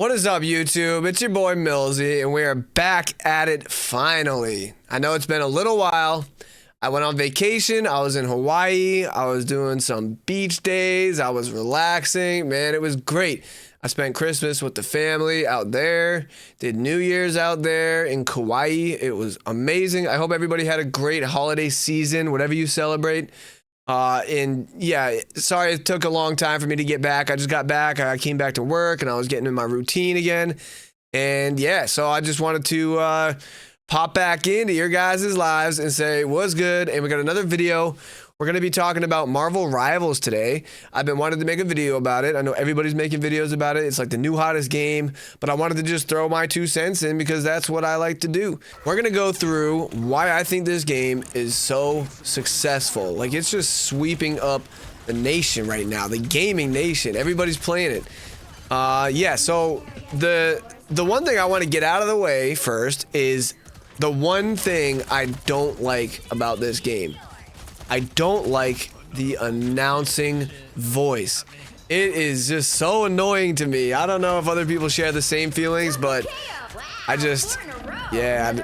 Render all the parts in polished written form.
What is up, YouTube? It's your boy Millsy, and we are back at it finally. I know it's been a little while. I went on vacation. I was in Hawaii. I was doing some beach days. I was relaxing. Man, it was great. I spent Christmas with the family out there, did New Year's out there in Kauai. It was amazing. I hope everybody had a great holiday season, whatever you celebrate. And yeah, sorry it took a long time for me to get back. I just got back. I came back to work and I was getting in my routine again. And yeah, so I just wanted to pop back into your guys' lives and say what's good. And we got another video. We're going to be talking about Marvel Rivals today. I've been wanting to make a video about it. I know everybody's making videos about it. It's like the new hottest game, but I wanted to just throw my 2 cents in because that's what I like to do. We're going to go through why I think this game is so successful. Like, it's just sweeping up the nation right now, the gaming nation. Everybody's playing it. Yeah, so the one thing I want to get out of the way first is the one thing I don't like about this game. I don't like the announcing voice. It is just so annoying to me. I don't know if other people share the same feelings, but I just, yeah,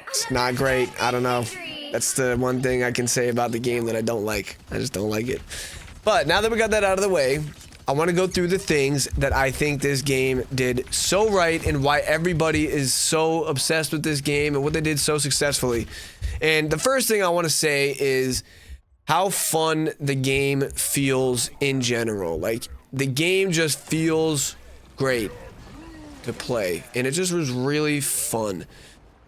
it's not great. I don't know. That's the one thing I can say about the game that I don't like. I just don't like it. But now that we got that out of the way, I want to go through the things that I think this game did so right and why everybody is so obsessed with this game and what they did so successfully. And the first thing I want to say is how fun the game feels in general. Like, the game just feels great to play, and it just was really fun.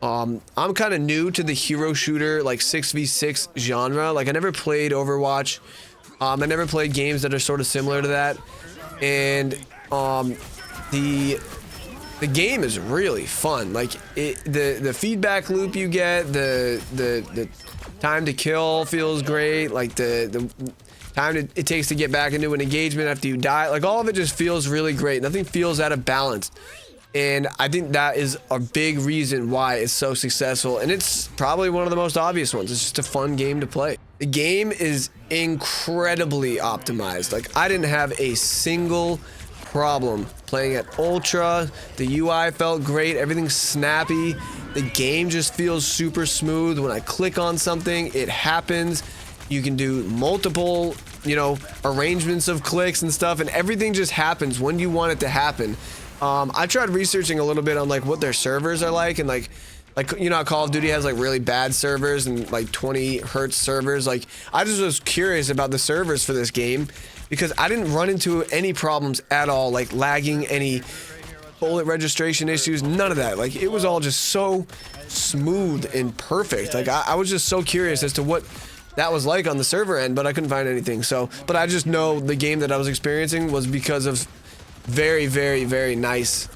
I'm kind of new to the hero shooter, like 6v6 genre. Like, I never played Overwatch. I never played games that are sort of similar to that. And the game is really fun. Like, the feedback loop you get, the time to kill feels great. Like, the time it takes to get back into an engagement after you die, like, all of it just feels really great. Nothing feels out of balance. And I think that is a big reason why it's so successful. And it's probably one of the most obvious ones. It's just a fun game to play. The game is incredibly optimized. Like, I didn't have a single problem playing at Ultra. The UI felt great. Everything's snappy. The game just feels super smooth. When I click on something, it happens. You can do multiple, arrangements of clicks and stuff, and everything just happens when you want it to happen. I tried researching a little bit on like what their servers are like, and like how Call of Duty has like really bad servers and like 20 hertz servers. Like, I just was curious about the servers for this game because I didn't run into any problems at all, like lagging, any bullet registration issues, none of that. Like, it was all just so smooth and perfect. Like, I was just so curious as to what that was like on the server end, but I couldn't find anything. So, but I just know the game that I was experiencing was because of very, very, very nice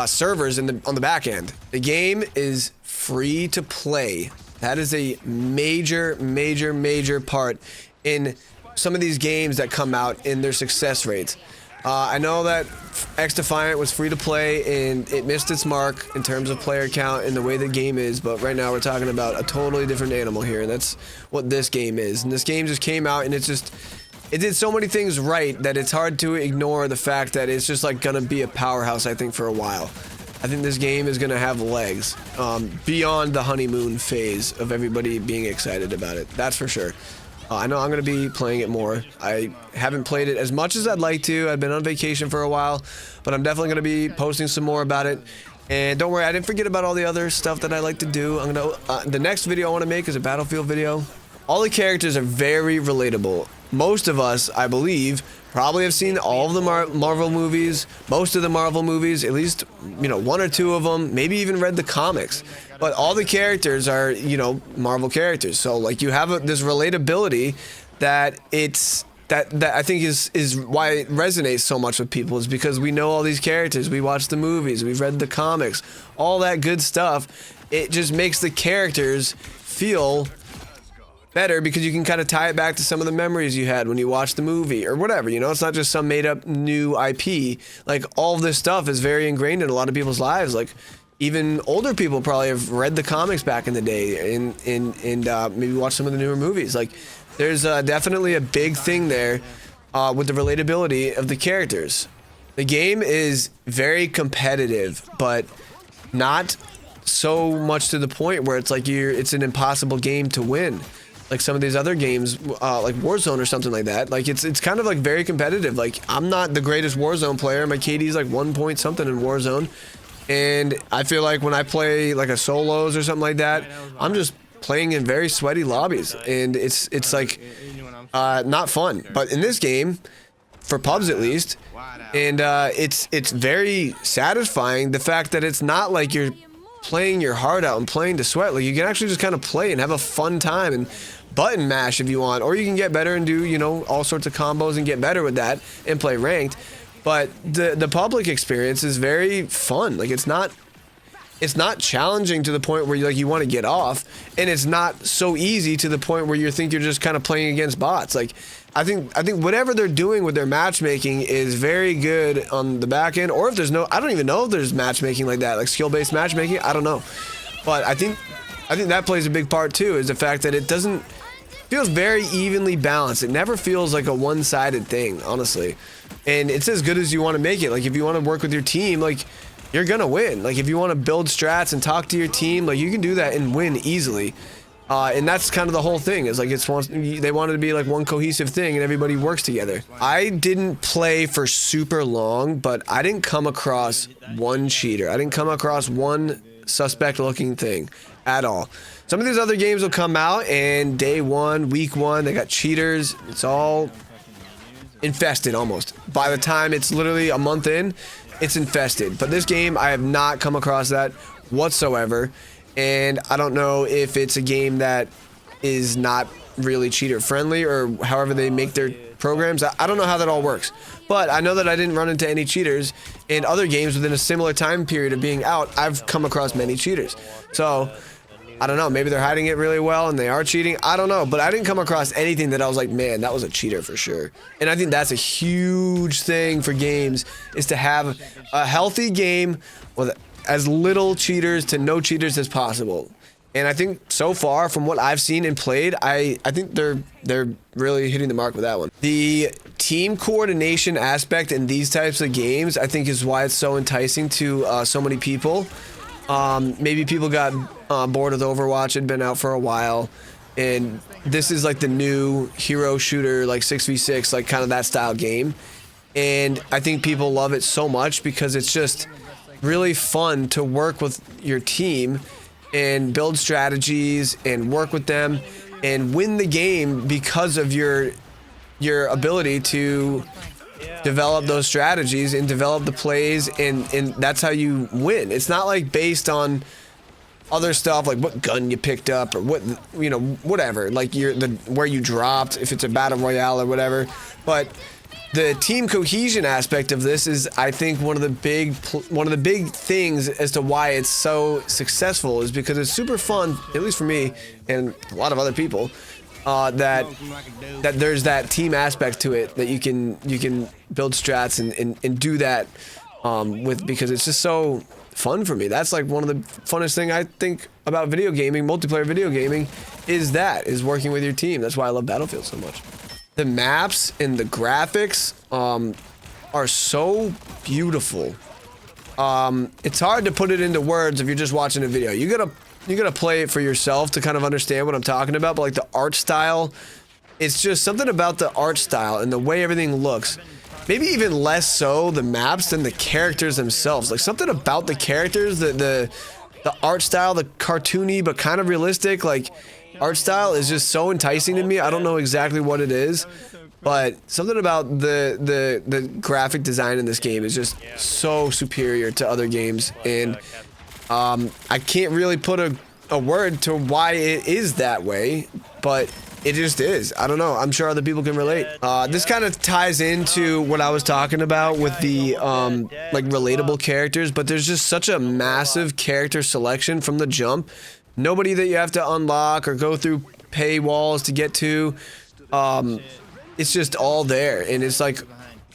servers on the back end. The game is free to play. That is a major, major, major part in some of these games that come out in their success rates. I know that XDefiant was free to play and it missed its mark in terms of player count and the way the game is, but right now we're talking about a totally different animal here, and that's what this game is. And this game just came out and it did so many things right that it's hard to ignore the fact that it's just like gonna be a powerhouse, I think, for a while. I think this game is gonna have legs beyond the honeymoon phase of everybody being excited about it. That's for sure. I know I'm gonna be playing it more. I haven't played it as much as I'd like to. I've been on vacation for a while, but I'm definitely gonna be posting some more about it. And don't worry, I didn't forget about all the other stuff that I like to do. I'm gonna the next video I want to make is a Battlefield video. All the characters are very relatable. Most of us, I believe, probably have seen all of the Marvel movies, most of the Marvel movies, at least, 1 or 2 of them, maybe even read the comics. But all the characters are, Marvel characters. So, like, you have this relatability that that I think is why it resonates so much with people, is because we know all these characters, we watch the movies, we've read the comics, all that good stuff. It just makes the characters feel better because you can kind of tie it back to some of the memories you had when you watched the movie or whatever. It's not just some made up new IP. Like, all of this stuff is very ingrained in a lot of people's lives. Like, even older people probably have read the comics back in the day and maybe watched some of the newer movies. Like, there's definitely a big thing there with the relatability of the characters. The game is very competitive, but not so much to the point where it's like it's an impossible game to win. Like some of these other games, like Warzone or something like that. Like it's kind of like very competitive. Like I'm not the greatest Warzone player. My KD's like 1 point something in Warzone. And I feel like when I play like a solos or something like that, I'm just playing in very sweaty lobbies, and it's like not fun. But in this game, for pubs at least, and it's very satisfying, the fact that it's not like you're playing your heart out and playing to sweat. Like you can actually just kind of play and have a fun time and button mash if you want, or you can get better and do, you know, all sorts of combos and get better with that and play ranked. But the public experience is very fun. Like it's not challenging to the point where you want to get off, and it's not so easy to the point where you think you're just kind of playing against bots. Like I think whatever they're doing with their matchmaking is very good on the back end, or if there's no, I don't even know if there's matchmaking like that, like skill-based matchmaking, I don't know. But I think that plays a big part too, is the fact that it feels very evenly balanced. It never feels like a one-sided thing, honestly. And it's as good as you want to make it. Like if you want to work with your team, like you're gonna win. Like if you want to build strats and talk to your team, like you can do that and win easily. And that's kind of the whole thing, is like they wanted to be like one cohesive thing and everybody works together. I didn't play for super long, but I didn't come across one cheater. I didn't come across one suspect looking thing at all. Some of these other games will come out and day one, week one, they got cheaters. It's all infested almost. By the time it's literally a month in, it's infested. But this game, I have not come across that whatsoever. And I don't know if it's a game that is not really cheater friendly, or however they make their programs. I don't know how that all works. But I know that I didn't run into any cheaters in other games within a similar time period of being out. I've come across many cheaters. So I don't know, maybe they're hiding it really well and they are cheating. I don't know, but I didn't come across anything that I was like, man, that was a cheater for sure. And I think that's a huge thing for games, is to have a healthy game with as little cheaters to no cheaters as possible. And I think so far, from what I've seen and played, I think they're really hitting the mark with that one. The team coordination aspect in these types of games, I think, is why it's so enticing to so many people. Maybe people got bored with Overwatch, had been out for a while, and this is like the new hero shooter, like 6v6, like kind of that style game. And I think people love it so much because it's just really fun to work with your team and build strategies and work with them and win the game because of your ability to develop those strategies and develop the plays, and that's how you win. It's not like based on other stuff like what gun you picked up or what, you know, whatever, like where you dropped, if it's a battle royale or whatever. But the team cohesion aspect of this is, I think, one of the big things as to why it's so successful, is because it's super fun, at least for me and a lot of other people, that there's that team aspect to it, that you can build strats and do that with, because it's just so fun for me. That's like one of the funnest thing I think about video gaming, multiplayer video gaming, is working with your team. That's why I love Battlefield so much. The maps and the graphics are so beautiful. It's hard to put it into words if you're just watching a video. You gotta play it for yourself to kind of understand what I'm talking about. But like the art style, it's just something about the art style and the way everything looks. Maybe even less so the maps than the characters themselves. Like something about the characters, the art style, the cartoony but kind of realistic, like, art style is just so enticing to me. I don't know exactly what it is, but something about the graphic design in this game is just so superior to other games, and I can't really put a word to why it is that way, but it just is. I don't know. I'm sure other people can relate. This kind of ties into what I was talking about with the like relatable characters, but there's just such a massive character selection from the jump. Nobody that you have to unlock or go through paywalls to get to. It's just all there, and it's like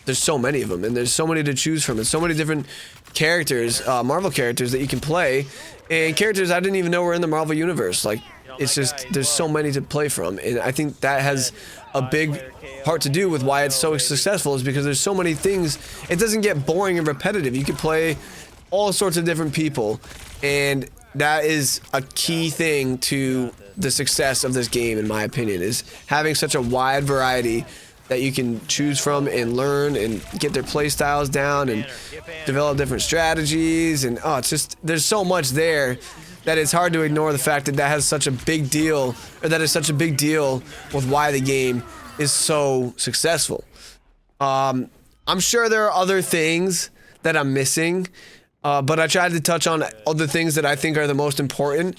there's so many of them, and there's so many to choose from, and so many different characters, Marvel characters that you can play, and characters I didn't even know were in the Marvel universe. Like, it's just, there's so many to play from, and I think that has a big part to do with why it's so successful, is because there's so many things. It doesn't get boring and repetitive. You can play all sorts of different people, and that is a key thing to the success of this game, in my opinion, is having such a wide variety that you can choose from and learn and get their play styles down and develop different strategies. And oh, it's just, there's so much there that it's hard to ignore the fact that that has such a big deal, or that is such a big deal with why the game is so successful. I'm sure there are other things that I'm missing, but I tried to touch on other things that I think are the most important.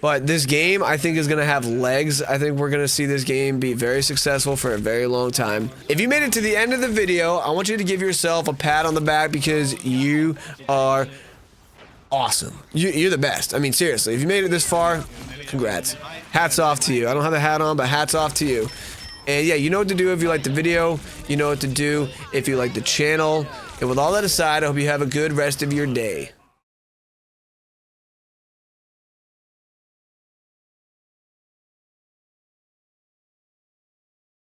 But this game, I think, is going to have legs. I think we're going to see this game be very successful for a very long time. If you made it to the end of the video, I want you to give yourself a pat on the back, because you are awesome. You're the best. I mean, seriously, if you made it this far, congrats. Hats off to you. I don't have a hat on, but hats off to you. And yeah, you know what to do if you like the video. You know what to do if you like the channel. And with all that aside, I hope you have a good rest of your day.